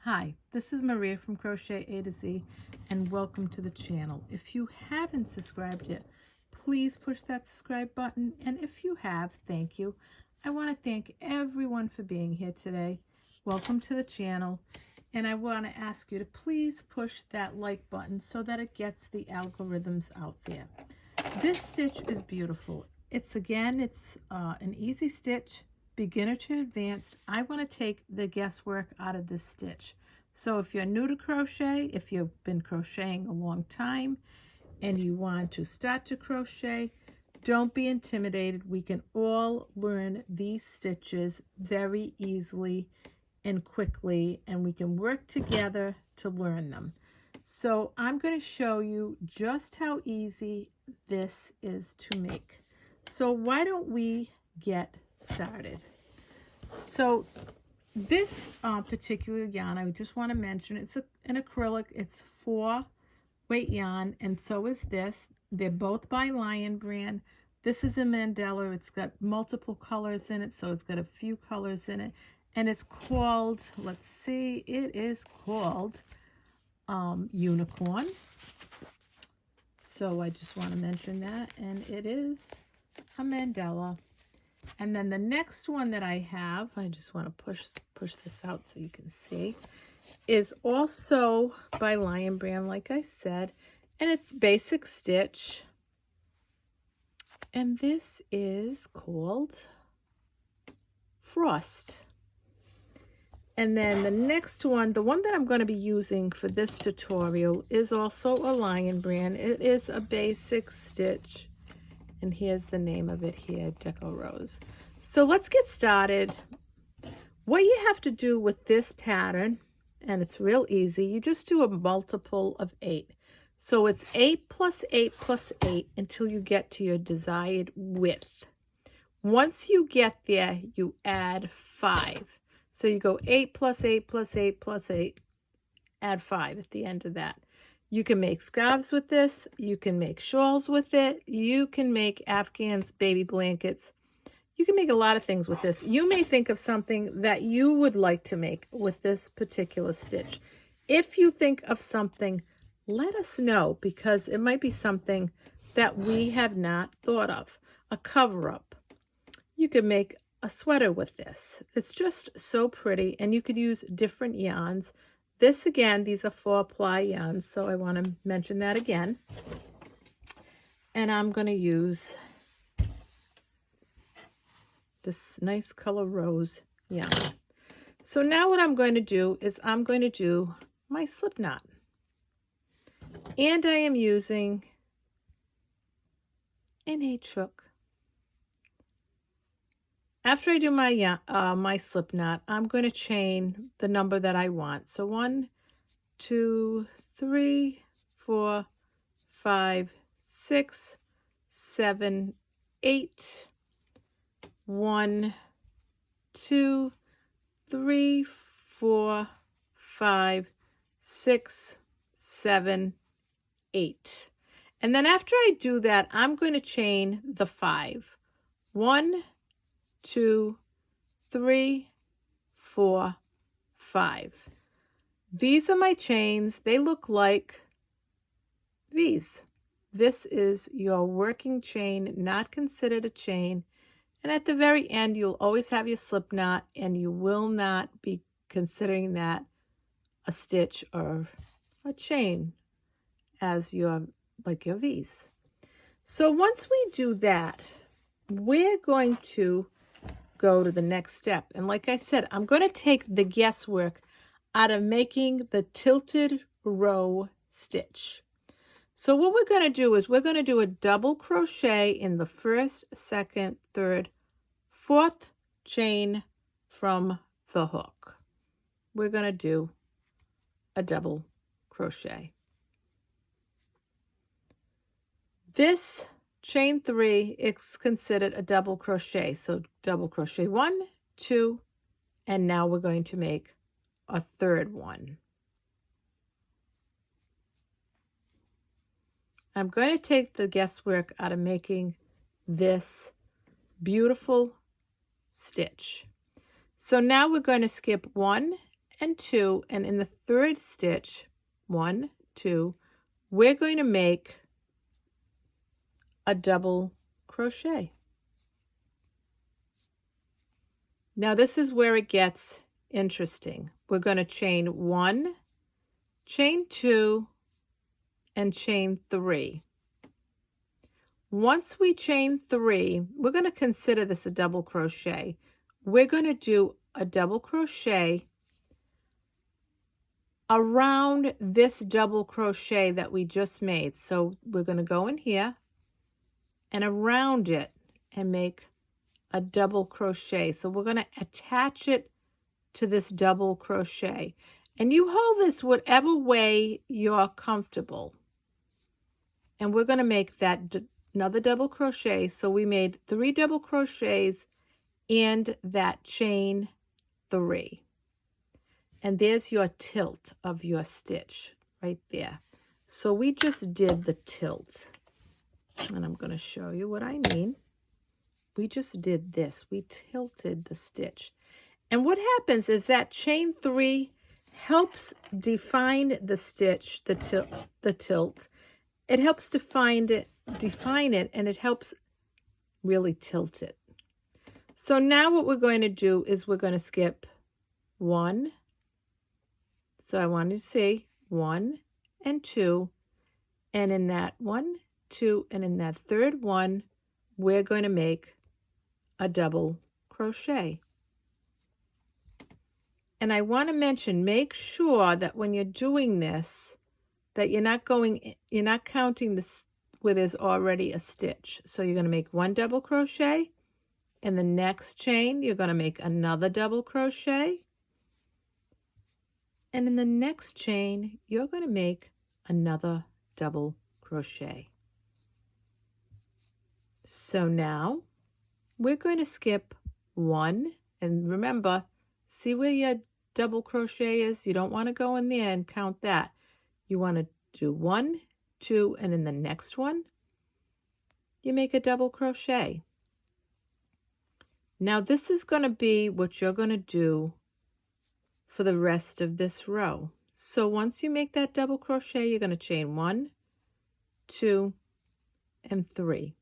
Hi, this is Maria from Crochet A to Z, and welcome to the channel. If you haven't subscribed yet, please push that subscribe button, and if you have, thank you. I want to thank everyone for being here today. Welcome to the channel, and I want to ask you to please push that like button so that it gets the algorithms out there. This stitch is beautiful. It's an easy stitch, beginner to advanced. I want to take the guesswork out of this stitch. So if you're new to crochet, if you've been crocheting a long time and you want to start to crochet, don't be intimidated. We can all learn these stitches very easily and quickly, and we can work together to learn them. So I'm going to show you just how easy this is to make. So why don't we get started? So this particular yarn, I just want to mention, it's an acrylic. It's 4-weight yarn, and so is this. They're both by Lion Brand. This is a mandala. It's got multiple colors in it, so it's got a few colors in it. And it's called, let's see, it is called Unicorn. So I just want to mention that. And it is a mandala. And then the next one that I have, I just want to push this out so you can see, is also by Lion Brand, like I said. And it's basic stitch. And this is called Frost. And then the next one, the one that I'm going to be using for this tutorial, is also a Lion Brand. It is a basic stitch. And here's the name of it here, Deco Rose. So let's get started. What you have to do with this pattern, and it's real easy, you just do a multiple of 8. So it's 8 plus 8 plus 8 until you get to your desired width. Once you get there, you add 5. So you go 8 plus 8 plus 8 plus 8, add 5 at the end of that. You can make scarves with this. You can make shawls with it. You can make Afghans, baby blankets. You can make a lot of things with this. You may think of something that you would like to make with this particular stitch. If you think of something, let us know, because it might be something that we have not thought of. A cover-up. You could make a sweater with this. It's just so pretty, and you could use different yarns. This, again, these are 4-ply yarns, so I want to mention that again. And I'm going to use this nice color rose yarn. So now what I'm going to do is I'm going to do my slip knot. And I am using an H hook. After I do my slip knot, I'm going to chain the number that I want. So 1, 2, 3, 4, 5, 6, 7, 8. 1, 2, 3, 4, 5, 6, 7, 8. And then after I do that, I'm going to chain the 5. 1, 2, 3, 4, 5. These are my chains. They look like these. This is your working chain, not considered a chain. And at the very end, you'll always have your slip knot, and you will not be considering that a stitch or a chain as your V's. So once we do that, we're going to go to the next step. And like I said, I'm going to take the guesswork out of making the tilted row stitch. So what we're going to do is we're going to do a double crochet in the first, second, third, fourth chain from the hook. We're going to do a double crochet. This chain 3 is considered a double crochet. So double crochet 1, 2, and now we're going to make a third one. I'm going to take the guesswork out of making this beautiful stitch. So now we're going to skip 1 and 2, and in the third stitch, 1, 2, we're going to make a double crochet. Now this is where it gets interesting. We're going to chain 1, chain 2, and chain 3. Once we chain 3, we're going to consider this a double crochet. We're going to do a double crochet around this double crochet that we just made. So we're going to go in here and around it and make a double crochet. So we're going to attach it to this double crochet. And you hold this whatever way you're comfortable. And we're going to make that another double crochet. So we made 3 double crochets and that chain 3. And there's your tilt of your stitch right there. So we just did the tilt. And I'm going to show you what I mean. We just did this. We tilted the stitch. And what happens is that chain 3 helps define the stitch, the tilt. It helps define it, and it helps really tilt it. So now what we're going to do is we're going to skip 1. So I want you to see 1 and 2, and in that 1, 2, and in that third one, we're going to make a double crochet. And I want to mention, make sure that when you're doing this, that you're not counting this where there's already a stitch. So you're going to make 1 double crochet. In the next chain, you're going to make another double crochet. And in the next chain, you're going to make another double crochet. So now we're going to skip 1. And remember, see where your double crochet is? You don't want to go in there and count that. You want to do 1, 2, and in the next one, you make a double crochet. Now this is going to be what you're going to do for the rest of this row. So once you make that double crochet, you're going to chain 1, 2, and 3.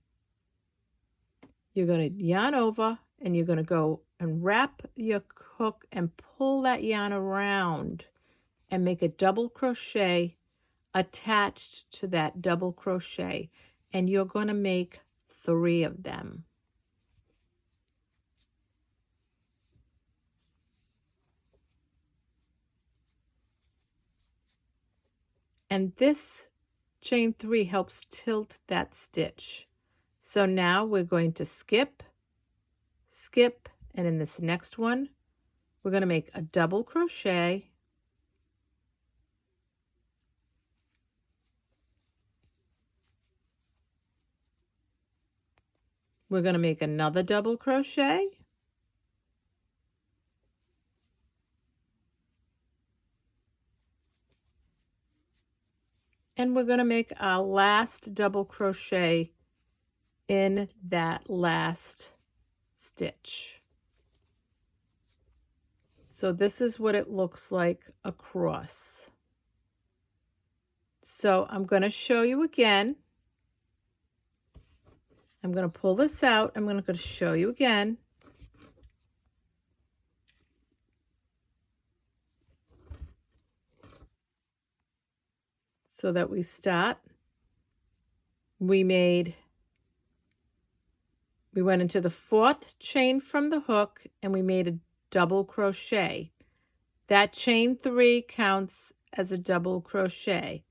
You're going to yarn over, and you're going to go and wrap your hook and pull that yarn around and make a double crochet attached to that double crochet, and you're going to make 3 of them. And this chain 3 helps tilt that stitch. So now we're going to skip, skip, and in this next one, we're going to make a double crochet. We're going to make another double crochet. And we're going to make our last double crochet in that last stitch. So this is what it looks like across. So I'm going to show you again. I'm going to pull this out. I'm going to show you again. So that we start, we went into the 4th chain from the hook and we made a double crochet. That chain 3 counts as a double crochet.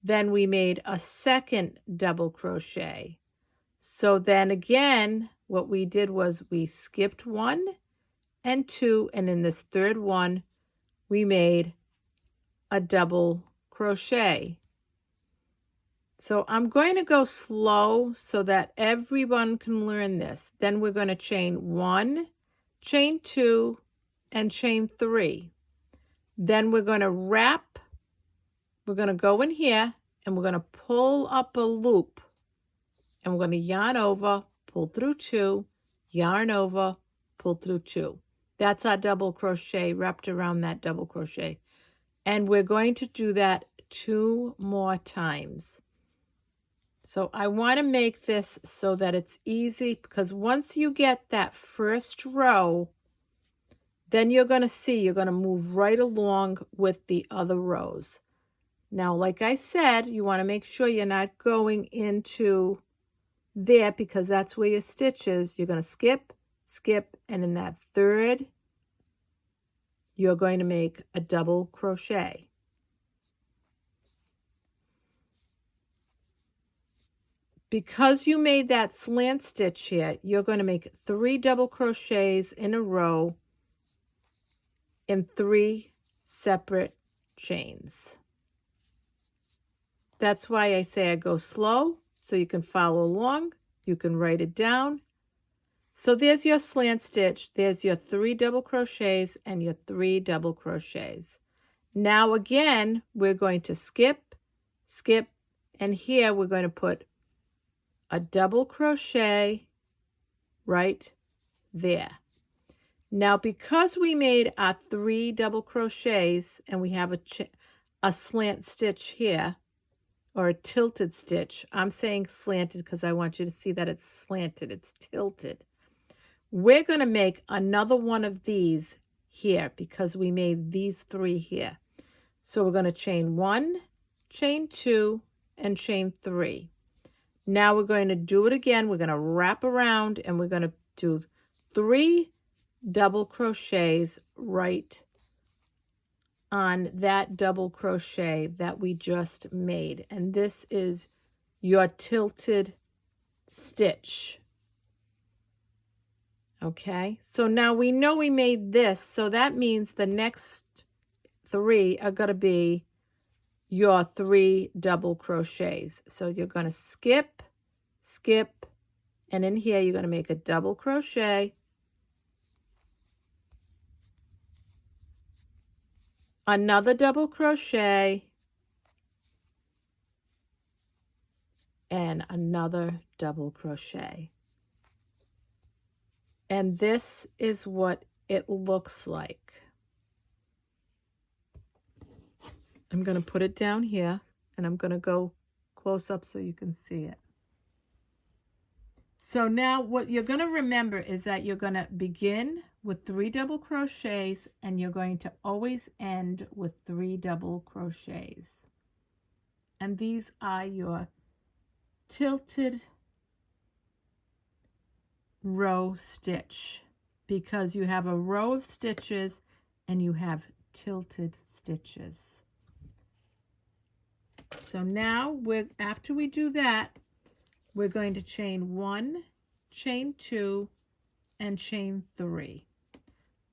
Then we made a second double crochet. So then again, what we did was we skipped 1 and 2, and in this third one, we made a double crochet. So I'm going to go slow so that everyone can learn this. Then we're going to chain 1, chain 2, and chain 3. Then we're going to wrap. We're going to go in here and we're going to pull up a loop. And we're going to yarn over, pull through 2, yarn over, pull through 2. That's our double crochet wrapped around that double crochet. And we're going to do that 2 more times. So I want to make this so that it's easy, because once you get that first row, then you're going to see you're going to move right along with the other rows. Now, like I said, you want to make sure you're not going into there, because that's where your stitch is. You're going to skip, skip, and in that third, you're going to make a double crochet. Because you made that slant stitch here, you're going to make 3 double crochets in a row in 3 separate chains. That's why I say I go slow, so you can follow along. You can write it down. So there's your slant stitch. There's your 3 double crochets and your 3 double crochets. Now again, we're going to skip, skip, and here we're going to put a double crochet right there. Now, because we made our 3 double crochets and we have a slant stitch here, or a tilted stitch. I'm saying slanted because I want you to see that it's slanted, it's tilted. We're going to make another one of these here because we made these 3 here. So we're going to chain 1, chain 2, and chain 3. Now we're going to do it again. We're going to wrap around and we're going to do 3 double crochets right on that double crochet that we just made. And this is your tilted stitch. Okay, so now we know we made this, so that means the next 3 are going to be your 3 double crochets. So you're going to skip, skip, and in here you're going to make a double crochet, another double crochet, and another double crochet. And this is what it looks like. I'm going to put it down here and I'm going to go close up so you can see it. So now what you're going to remember is that you're going to begin with 3 double crochets and you're going to always end with 3 double crochets. And these are your tilted row stitch, because you have a row of stitches and you have tilted stitches. So now after we do that, we're going to chain 1, chain 2, and chain 3.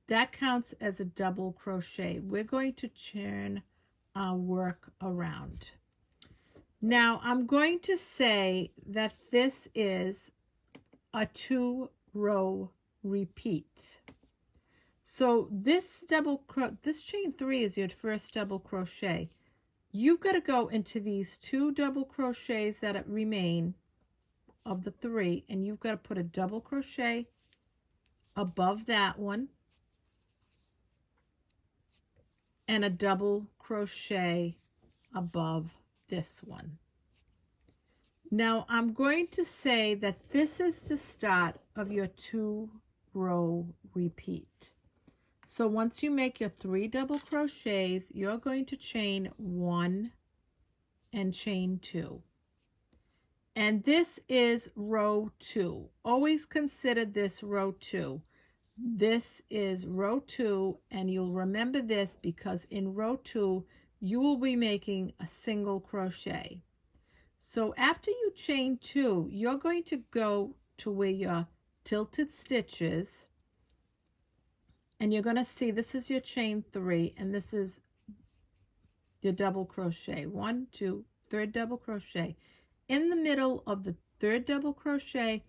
That counts as a double crochet. We're going to turn our work around. Now I'm going to say that this is a 2-row repeat. So this chain 3 is your first double crochet. You've got to go into these 2 double crochets that remain of the 3, and you've got to put a double crochet above that one and a double crochet above this one. Now I'm going to say that this is the start of your 2-row repeat. So once you make your 3 double crochets, you're going to chain 1 and chain 2. And this is row 2. Always consider this row 2. This is row 2, and you'll remember this because in row 2, you will be making a single crochet. So after you chain 2, you're going to go to where your tilted stitches, and you're going to see this is your chain 3, and this is your double crochet. 1, 2, third double crochet. In the middle of the 3rd double crochet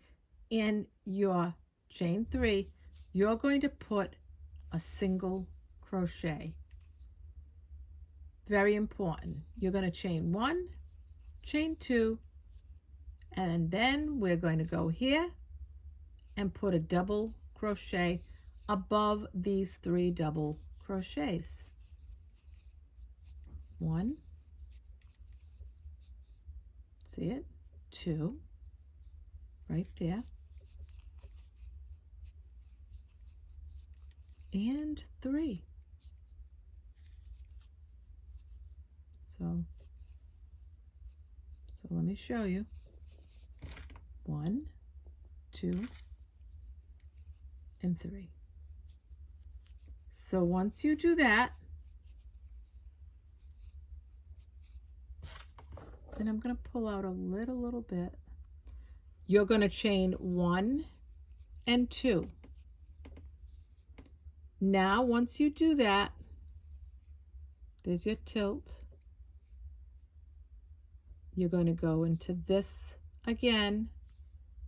in your chain 3, you're going to put a single crochet. Very important. You're going to chain 1, chain 2, and then we're going to go here and put a double crochet above these 3 double crochets. 1, see it? 2, right there, and 3. So let me show you. 1, 2, and 3. So once you do that, and I'm going to pull out a little bit, you're going to chain 1 and 2. Now once you do that, there's your tilt. You're going to go into this again,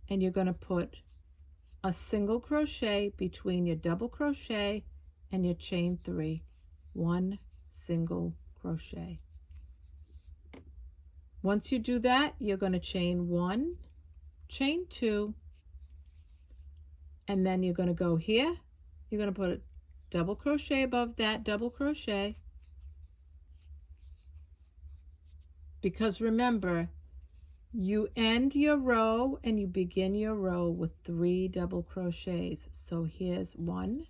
and you're going to put a single crochet between your double crochet and your chain 3. 1 single crochet. Once you do that, you're going to chain 1, chain 2, and then you're going to go here. You're going to put a double crochet above that double crochet, because remember, you end your row and you begin your row with 3 double crochets. So here's 1,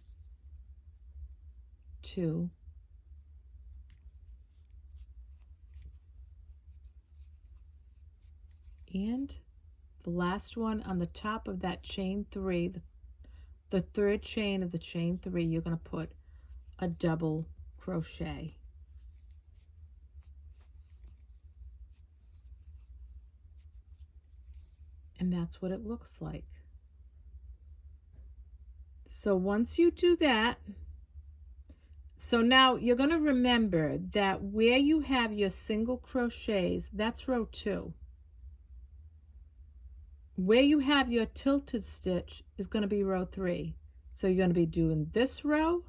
2, and the last one on the top of that chain 3, the third chain of the chain 3, you're going to put a double crochet. And that's what it looks like. So once you do that, so now you're going to remember that where you have your single crochets, that's row 2. Where you have your tilted stitch is going to be row 3. So you're going to be doing this row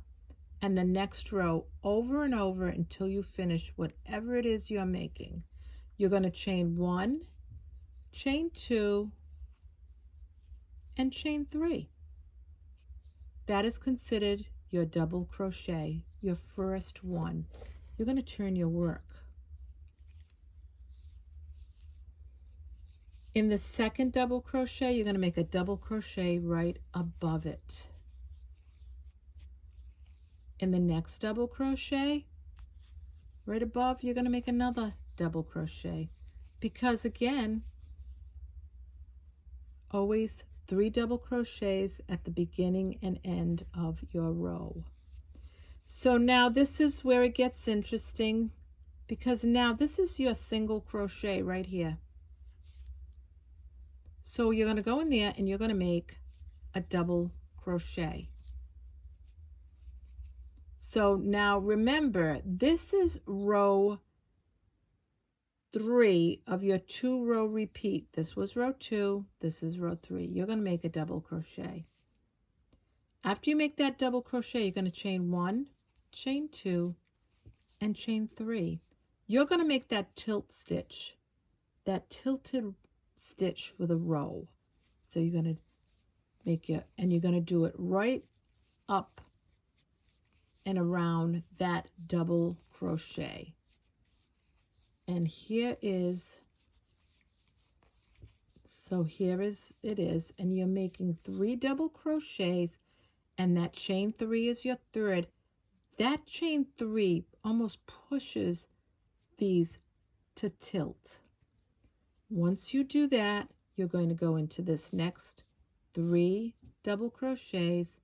and the next row over and over until you finish whatever it is you're making. You're going to chain 1, chain 2, and chain 3. That is considered your double crochet, your first one. You're going to turn your work. In the second double crochet, you're going to make a double crochet right above it. In the next double crochet, right above, you're going to make another double crochet, because again, always 3 double crochets at the beginning and end of your row. So now this is where it gets interesting, because now this is your single crochet right here. So you're going to go in there and you're going to make a double crochet. So now remember, this is row 3 of your 2-row repeat. This was row 2, this is row 3. You're going to make a double crochet. After you make that double crochet, you're going to chain 1, chain 2, and chain 3. You're going to make that tilt stitch, that tilted stitch for the row. So you're going to make it, and you're going to do it right up and around that double crochet. And here is, so here is it is, and you're making 3 double crochets, and that chain 3 is your third. That chain 3 almost pushes these to tilt. Once you do that, you're going to go into this next 3 double crochets,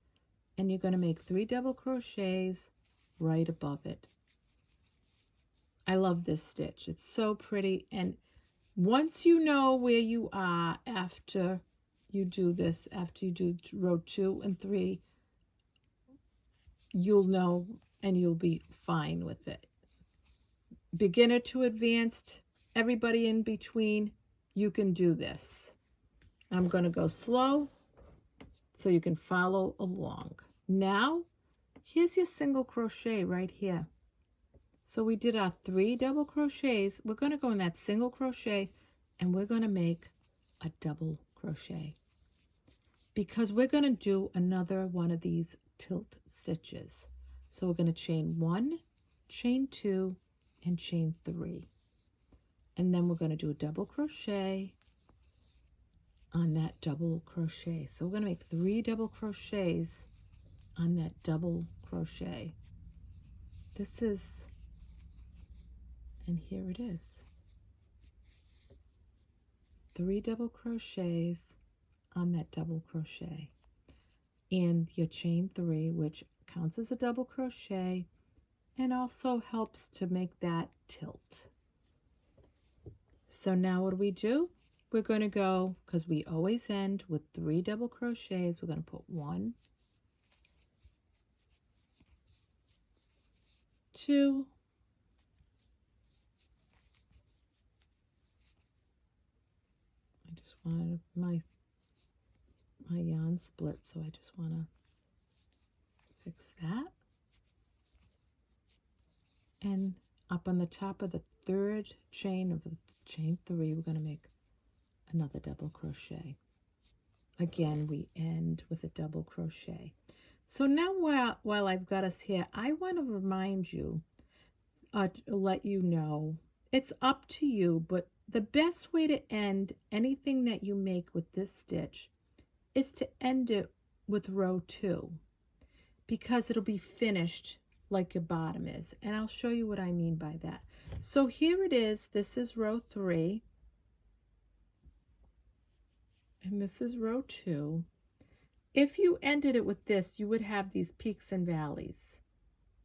and you're going to make 3 double crochets right above it. I love this stitch. It's so pretty, and once you know where you are after you do this, after you do row 2 and 3, you'll know and you'll be fine with it. Beginner to advanced, everybody in between, you can do this. I'm going to go slow so you can follow along. Now, here's your single crochet right here. So we did our 3 double crochets. We're going to go in that single crochet and we're going to make a double crochet, because we're going to do another one of these tilt stitches. So we're going to chain 1, chain 2, and chain 3. And then we're going to do a double crochet on that double crochet. So we're going to make 3 double crochets on that double crochet. This is, and here it is. 3 double crochets on that double crochet. And your chain 3, which counts as a double crochet and also helps to make that tilt. So now what do? We're going to go, because we always end with 3 double crochets, we're going to put 1, 2, I just wanted my yarn split, so I just want to fix that. And up on the top of the 3rd chain of the chain 3, we're going to make another double crochet. Again, we end with a double crochet. So now while I've got us here, I want to remind you, to let you know, it's up to you, but the best way to end anything that you make with this stitch is to end it with row 2, because it'll be finished like your bottom is. And I'll show you what I mean by that. So here it is. This is row 3. And this is row 2. If you ended it with this, you would have these peaks and valleys.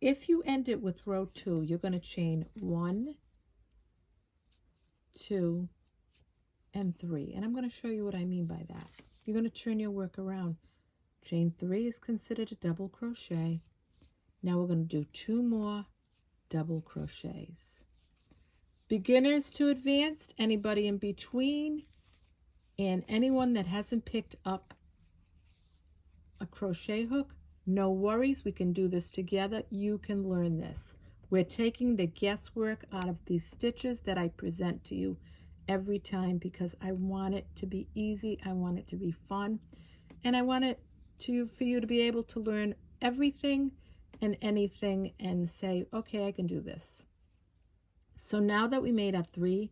If you end it with row 2, you're going to chain 1, 2, and 3. And I'm going to show you what I mean by that. You're going to turn your work around. Chain 3 is considered a double crochet. Now we're going to do 2 more double crochets. Beginners to advanced, anybody in between, and anyone that hasn't picked up a crochet hook, no worries, we can do this together. You can learn this. We're taking the guesswork out of these stitches that I present to you every time, because I want it to be easy, I want it to be fun, and I want it for you to be able to learn everything and anything and say, okay, I can do this. So now that we made our 3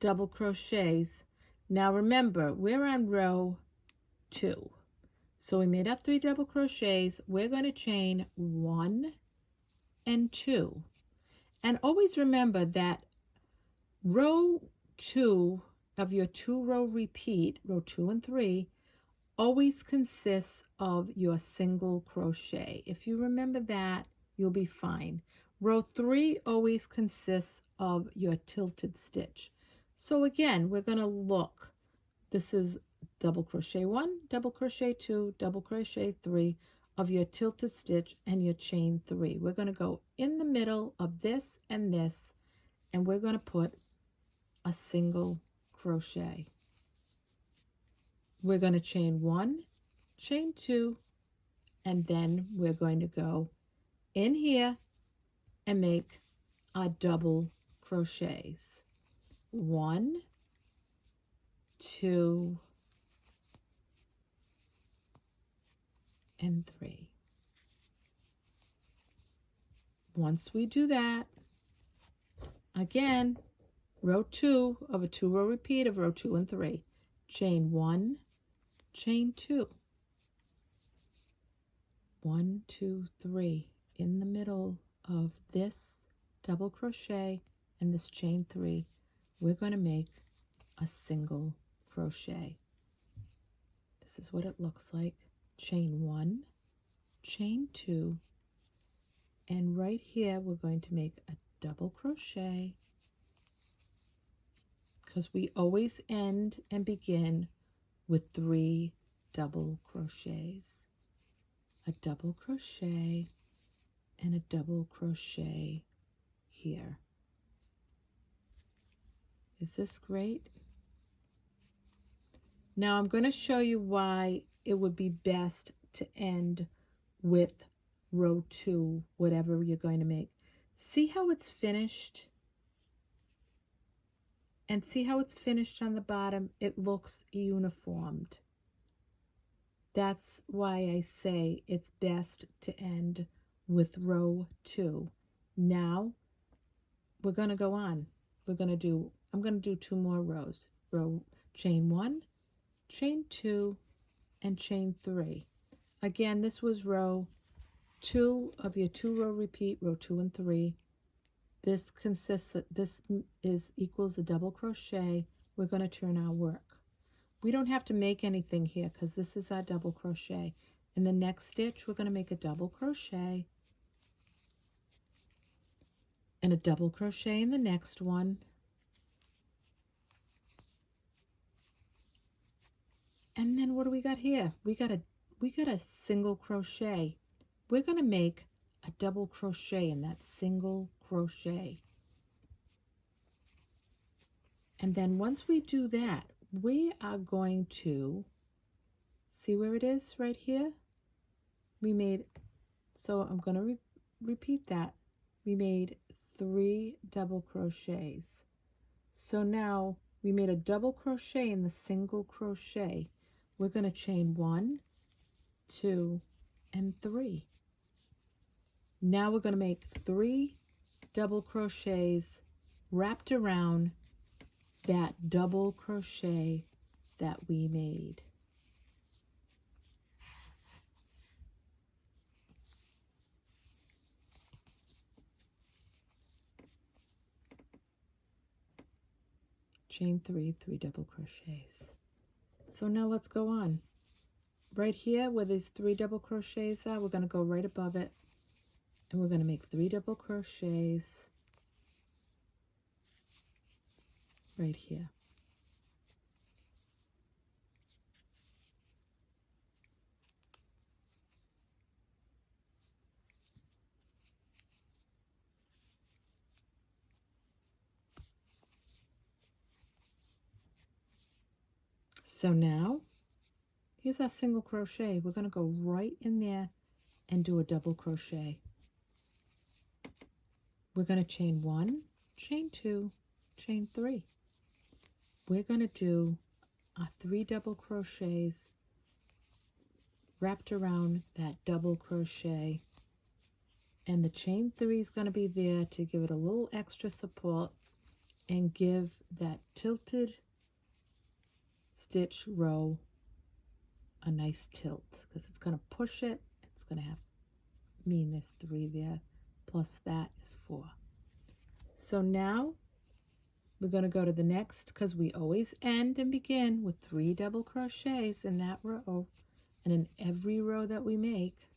double crochets, now remember, we're on row 2. So we made our 3 double crochets. We're going to chain 1 and 2. And always remember that row 2 of your 2-row repeat, row 2 and 3, always consists of your single crochet. If you remember that, you'll be fine. Row 3 always consists of your tilted stitch. So again, we're going to look. This is double crochet 1, double crochet 2, double crochet 3 of your tilted stitch and your chain 3. We're going to go in the middle of this, and we're going to put a single crochet. We're going to chain 1, chain 2, and then we're going to go in here and make our double crochets. 1, 2, and 3. Once we do that, again, row 2 of a 2-row repeat of row 2 and 3, chain 1, chain 2, 1, 2, 3 in the middle of this double crochet and this chain 3. We're going to make a single crochet. This is what it looks like. Chain 1, chain 2, and right here we're going to make a double crochet, because we always end and begin with 3 double crochets. A double crochet and a double crochet here. Is this great? Now I'm going to show you why it would be best to end with row 2, whatever you're going to make. See how it's finished? And see how it's finished on the bottom? It looks uniformed. That's why I say it's best to end with row 2. Now we're going to go on. I'm going to do 2 more rows. Chain 1, chain 2, and chain 3. Again, this was row 2 of your 2 row repeat, row 2 and 3. This equals a double crochet. We're going to turn our work. We don't have to make anything here because this is our double crochet. In the next stitch, we're going to make a double crochet and a double crochet in the next one. And then what do we got here? We got a single crochet. We're going to make a double crochet in that single crochet. And then once we do that, we are going to see where it is right here. So I'm going to repeat that. We made 3 double crochets. So now we made a double crochet in the single crochet. We're going to chain 1, 2, and 3. Now we're going to make 3 double crochets wrapped around that double crochet that we made. Chain 3, 3 double crochets. So now let's go on. Right here where these 3 double crochets are, we're going to go right above it and we're going to make 3 double crochets right here. So now here's our single crochet. We're going to go right in there and do a double crochet. We're going to chain 1, chain 2, chain 3. We're going to do our 3 double crochets wrapped around that double crochet, and the chain 3 is going to be there to give it a little extra support and give that tilted stitch row a nice tilt, because it's going to push it. It's going to mean there's 3 there, plus that is 4. So now we're going to go to the next, because we always end and begin with 3 double crochets in that row, and in every row that we make,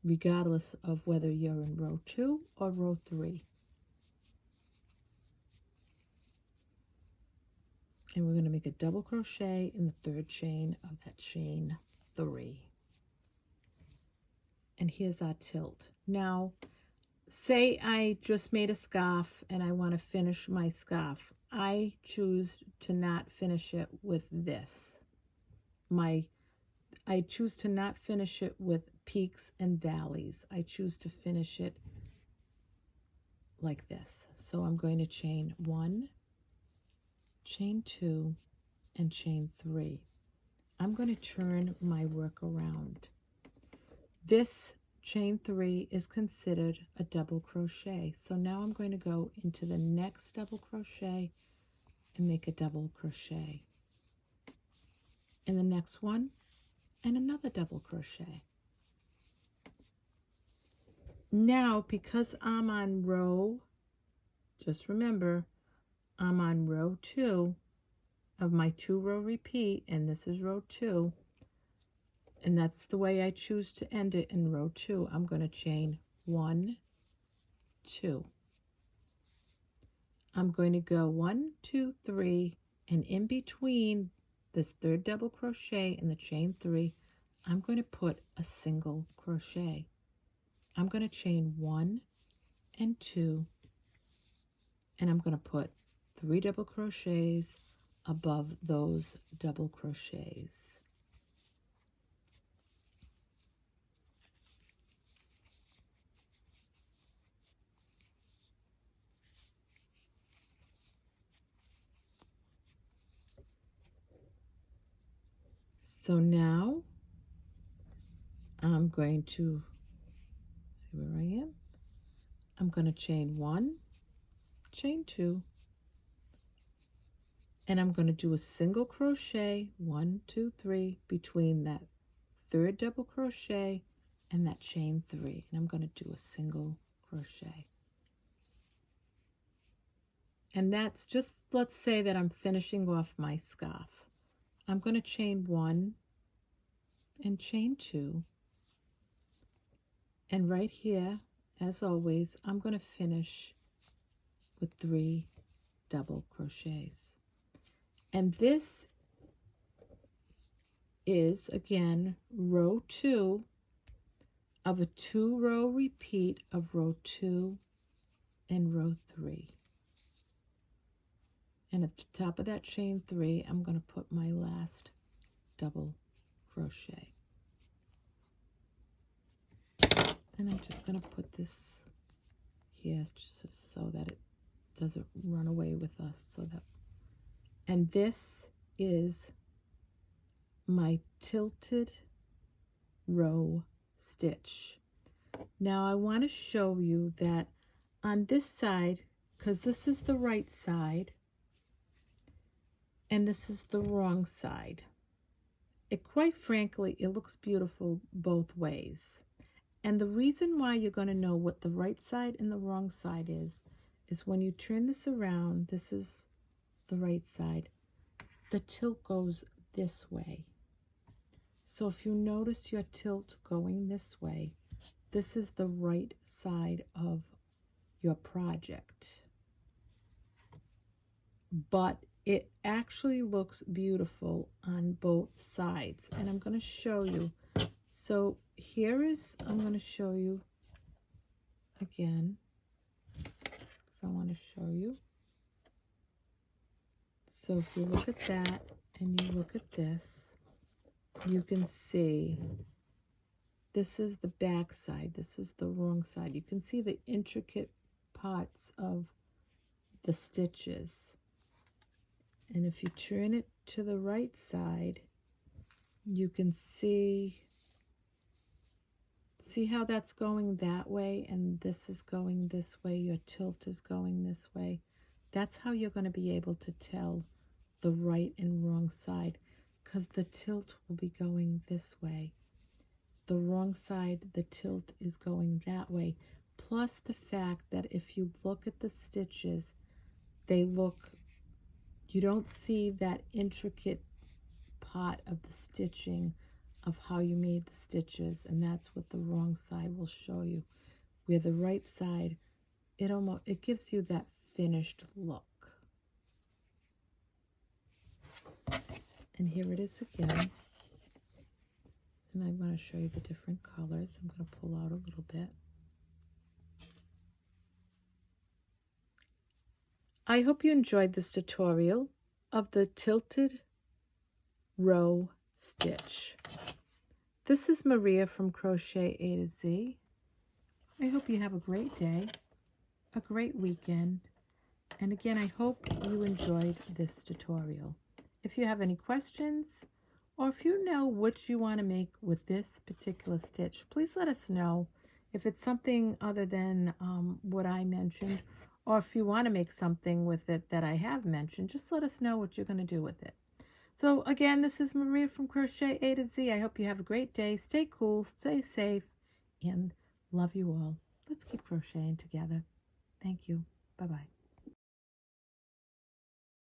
regardless of whether you're in row 2 or row 3. And we're going to make a double crochet in the 3rd chain of that chain 3. And here's our tilt. Now, say I just made a scarf and I want to finish my scarf. I choose to not finish it with this. I choose to not finish it with peaks and valleys. I choose to finish it like this. So I'm going to chain 1, chain 2, and chain 3. I'm going to turn my work around. This chain 3 is considered a double crochet. So now I'm going to go into the next double crochet and make a double crochet. In the next one, and another double crochet. Now, because I'm on row, just remember, I'm on row 2 of my 2 row repeat, and this is row 2, and that's the way I choose to end it in row 2. I'm going to chain 1, 2. I'm going to go 1, 2, 3, and in between this 3rd double crochet and the chain 3, I'm going to put a single crochet. I'm going to chain 1 and 2, and I'm going to put 3 double crochets above those double crochets. So now going to see where I am. I'm going to chain 1, chain 2, and I'm going to do a single crochet, 1, 2, 3, between that third double crochet and that chain 3, and I'm going to do a single crochet. And that's just, let's say that I'm finishing off my scarf. I'm going to chain 1 and chain 2, and right here, as always, I'm going to finish with 3 double crochets. And this is, again, row 2 of a 2-row repeat of row 2 and row 3. And at the top of that chain 3, I'm going to put my last double crochet. And I'm just going to put this here just so that it doesn't run away with us. And this is my tilted row stitch. Now I want to show you that on this side, because this is the right side and this is the wrong side, quite frankly, it looks beautiful both ways. And the reason why you're going to know what the right side and the wrong side is when you turn this around, this is the right side, the tilt goes this way. So if you notice your tilt going this way, this is the right side of your project. But it actually looks beautiful on both sides, and I'm going to show you. So I'm going to show you again, because I want to show you. So if you look at that and you look at this, you can see this is the back side, this is the wrong side. You can see the intricate parts of the stitches. And if you turn it to the right side, you can see how that's going that way and this is going this way, your tilt is going this way. That's how you're going to be able to tell the right and wrong side, because the tilt will be going this way. The wrong side, the tilt is going that way. Plus the fact that if you look at the stitches, you don't see that intricate part of the stitching of how you made the stitches, and that's what the wrong side will show you. Where the right side, it gives you that finished look. And here it is again. And I'm going to show you the different colors. I'm going to pull out a little bit. I hope you enjoyed this tutorial of the tilted row stitch. This is Maria from Crochet A to Z. I hope you have a great day, a great weekend, and again, I hope you enjoyed this tutorial. If you have any questions, or if you know what you want to make with this particular stitch, please let us know. If it's something other than what I mentioned, or if you want to make something with it that I have mentioned, just let us know what you're going to do with it. So again, this is Maria from Crochet A to Z. I hope you have a great day. Stay cool, stay safe, and love you all. Let's keep crocheting together. Thank you. Bye-bye.